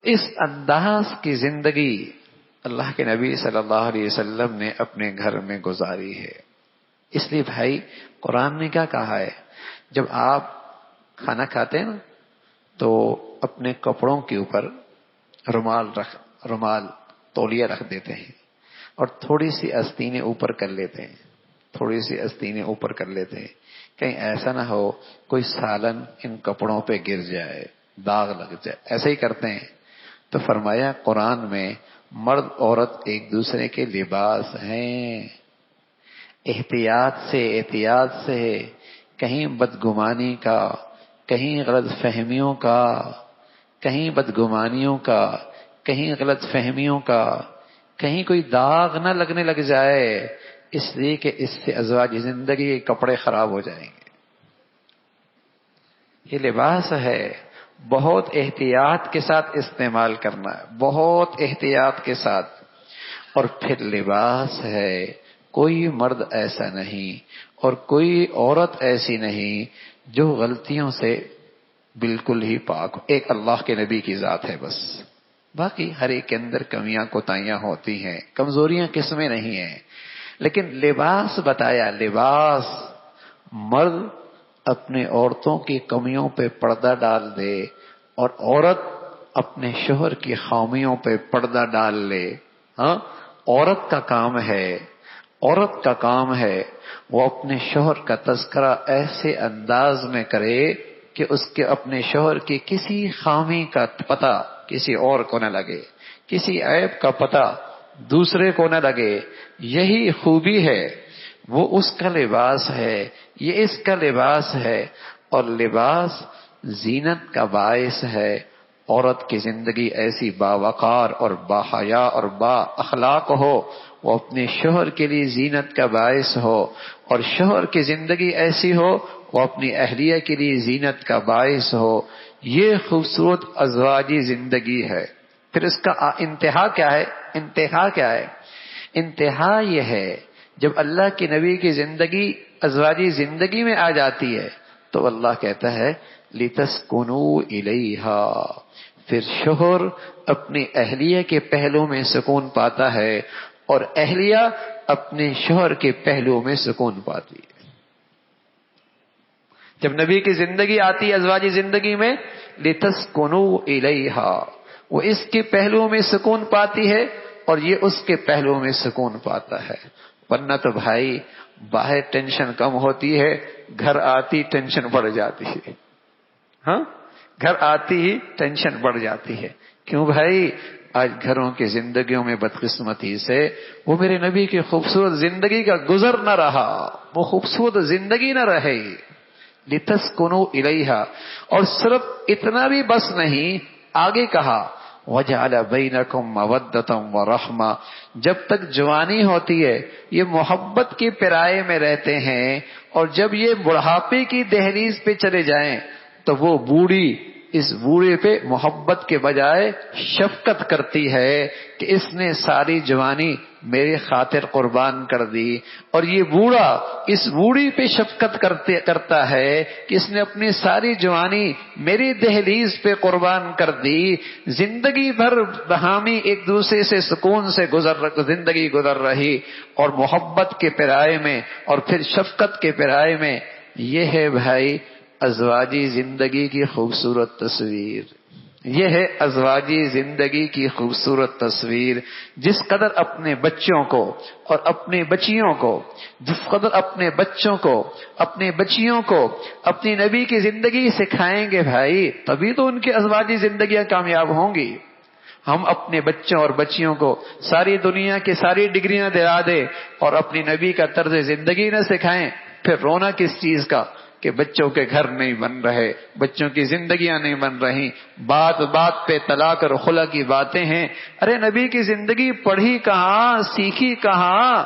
اس انداز کی زندگی اللہ کے نبی صلی اللہ علیہ وسلم نے اپنے گھر میں گزاری ہے. اس لیے بھائی قرآن نے کیا کہا ہے، جب آپ کھانا کھاتے ہیں نا تو اپنے کپڑوں کے اوپر رومال تولیہ رکھ دیتے ہیں اور تھوڑی سی آستینیں اوپر کر لیتے ہیں، تھوڑی سی آستینیں اوپر کر لیتے ہیں، کہیں ایسا نہ ہو کوئی سالن ان کپڑوں پہ گر جائے، داغ لگ جائے. ایسے ہی کرتے ہیں. تو فرمایا قرآن میں مرد عورت ایک دوسرے کے لباس ہیں. احتیاط سے کہیں بدگمانی کا، کہیں غلط فہمیوں کا، کہیں بدگمانیوں کا، کہیں غلط فہمیوں کا، کہیں کوئی داغ نہ لگنے لگ جائے، اس لیے کہ اس سے ازواج زندگی کے کپڑے خراب ہو جائیں گے. یہ لباس ہے، بہت احتیاط کے ساتھ استعمال کرنا ہے، بہت احتیاط کے ساتھ. اور پھر لباس ہے، کوئی مرد ایسا نہیں اور کوئی عورت ایسی نہیں جو غلطیوں سے بالکل ہی پاک ہو. ایک اللہ کے نبی کی ذات ہے بس، باقی ہر ایک کے اندر کمیاں کوتاہیاں ہوتی ہیں، کمزوریاں قسمیں نہیں ہیں. لیکن لباس بتایا، لباس مرد اپنے عورتوں کی کمیوں پہ پردہ ڈال دے اور عورت اپنے شوہر کی خامیوں پہ پردہ ڈال لے. ہاں، عورت کا کام ہے وہ اپنے شوہر کا تذکرہ ایسے انداز میں کرے کہ اس کے اپنے شوہر کی کسی خامی کا پتہ کسی اور کو نہ لگے، کسی عیب کا پتہ دوسرے کو نہ لگے. یہی خوبی ہے، وہ اس کا لباس ہے، یہ اس کا لباس ہے. اور لباس زینت کا باعث ہے. عورت کی زندگی ایسی باوقار اور باحیا اور با اخلاق ہو، وہ اپنے شوہر کے لیے زینت کا باعث ہو، اور شوہر کی زندگی ایسی ہو وہ اپنی اہلیہ کے لیے زینت کا باعث ہو. یہ خوبصورت ازواجی زندگی ہے. پھر اس کا انتہا کیا ہے؟ انتہا یہ ہے جب اللہ کے نبی کی زندگی ازواجی زندگی میں آ جاتی ہے تو اللہ کہتا ہے لِتَسْكُنُوا إِلَيْهَا. پھر شوہر اپنی اہلیہ کے پہلو میں سکون پاتا ہے اور اہلیہ اپنے شوہر کے پہلو میں سکون پاتی ہے. جب نبی کی زندگی آتی ہے ازواجی زندگی میں لِتَسْكُنُوا إِلَيْهَا، وہ اس کے پہلو میں سکون پاتی ہے اور یہ اس کے پہلو میں سکون پاتا ہے. ورنہ تو بھائی باہر ٹینشن کم ہوتی ہے، گھر آتی ٹینشن بڑھ جاتی ہے. ہاں، گھر آتی ہی ٹینشن بڑھ جاتی ہے. کیوں بھائی؟ آج گھروں کی زندگیوں میں بدقسمتی سے وہ میرے نبی کی خوبصورت زندگی کا گزر نہ رہا، وہ خوبصورت زندگی نہ رہے. لِتَسْكُنُوا إِلَيْهَا. اور صرف اتنا بھی بس نہیں، آگے کہا وَجَعَلَ بَيْنَكُمْ مَوَدَّةً وَرَحْمَةً. جب تک جوانی ہوتی ہے یہ محبت کے پرائے میں رہتے ہیں، اور جب یہ بڑھاپے کی دہلیز پہ چلے جائیں تو وہ بوڑھی اس بوڑھے پہ محبت کے بجائے شفقت کرتی ہے کہ اس نے ساری جوانی میرے خاطر قربان کر دی، اور یہ بوڑھا اس بوڑھی پہ شفقت کرتا ہے کہ اس نے اپنی ساری جوانی میری دہلیز پہ قربان کر دی. زندگی بھر بہامی ایک دوسرے سے سکون سے زندگی گزر رہی، اور محبت کے پرائے میں اور پھر شفقت کے پرائے میں. یہ ہے بھائی ازواجی زندگی کی خوبصورت تصویر. یہ ہے ازواجی زندگی کی خوبصورت تصویر. جس قدر اپنے بچوں کو اور اپنی بچیوں کو، جس قدر اپنے بچوں کو، اپنی بچیوں کو اپنی نبی کی زندگی سکھائیں گے بھائی، تبھی تو ان کی ازواجی زندگیاں کامیاب ہوں گی. ہم اپنے بچوں اور بچیوں کو ساری دنیا کی ساری ڈگریاں دلا دیں اور اپنی نبی کا طرز زندگی نہ سکھائیں، پھر رونا کس چیز کا کہ بچوں کے گھر نہیں بن رہے، بچوں کی زندگیاں نہیں بن رہی، بات بات پہ طلاق اور خلا کی باتیں ہیں. ارے نبی کی زندگی پڑھی کہاں، سیکھی کہاں؟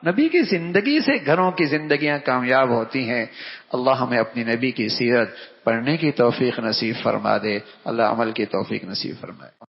نبی کی زندگی سے گھروں کی زندگیاں کامیاب ہوتی ہیں. اللہ ہمیں اپنی نبی کی سیرت پڑھنے کی توفیق نصیب فرما دے. اللہ عمل کی توفیق نصیب فرمائے.